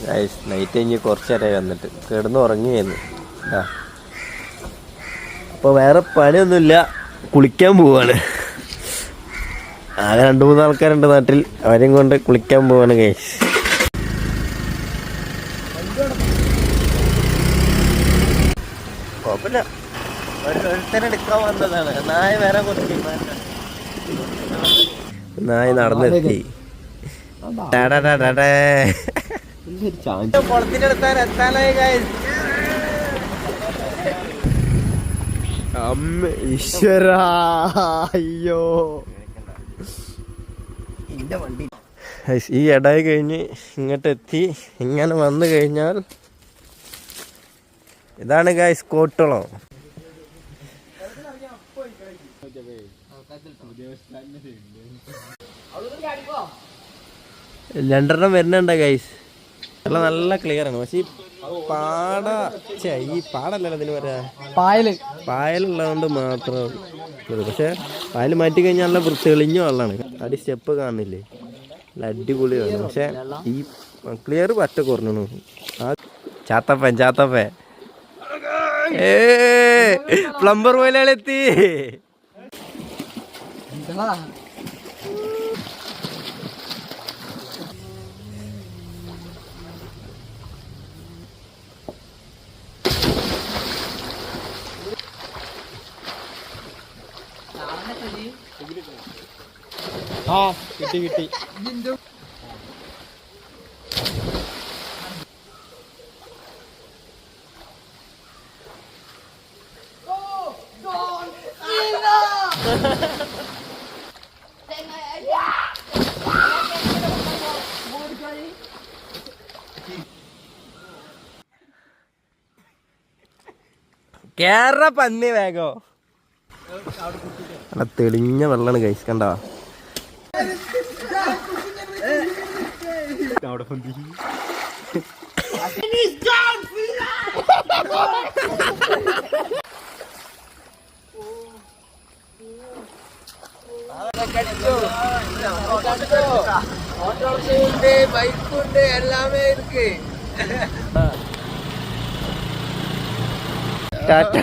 Night കഴിഞ്ഞ് കുറച്ച് നേരമായി വന്നിട്ട് കിടന്ന് ഉറങ്ങിയായിരുന്നു. അപ്പോൾ വേറെ പണിയൊന്നുമില്ല, കുളിക്കാൻ പോവാണ്. ആകെ 2-3 ആൾക്കാരുണ്ട് നാട്ടിൽ, അവരെയും കൊണ്ട് കുളിക്കാൻ പോവാണ് ഗൈസ്. കുഴപ്പമില്ല, ഒരുത്തനെടുക്കാൻ വന്നതാണ്. നായ വേറെ കുറച്ച് നായ നടന്നെത്തി. കുളത്തിനെടുത്താൻ എത്താനായി ഗൈസ്. അമ്മ ഈശ്വരാ, അയ്യോ എൻ്റെ വണ്ടി. ഈ ഇടായി കഴിഞ്ഞ് ഇങ്ങോട്ടെത്തി. ഇങ്ങനെ വന്നു കഴിഞ്ഞാൽ ഇതാണ് ഗൈസ് കോട്ടളം. രണ്ടെണ്ണം വരുന്നുണ്ട് ഗൈസ്. നല്ല ക്ലിയർ ആണ്. പക്ഷെ ഈ പാടല്ലല്ലോ ഇതിന് പറയാ, പായലുള്ളതുകൊണ്ട് മാത്രം. പക്ഷെ പായൽ മാറ്റി കഴിഞ്ഞാൽ നല്ല തെളിഞ്ഞ വെള്ളമാണ്. അടി സ്റ്റെപ്പ് കാണില്ലേ, നല്ല അടിപൊളിയാണ്. പക്ഷെ ഈ ക്ലിയർ പറ്റ കുറഞ്ഞു. ചാത്തപ്പൻ പ്ലംബർ പോലെത്തി. കിട്ടി. കേറ പന്നി വേഗോ. തെളിഞ്ഞ വെള്ളമാണ് ഗൈസ്, കണ്ടോ? ബൈക്കുണ്ട്, എല്ലാമേ ഇருக்கு. ടാറ്റ.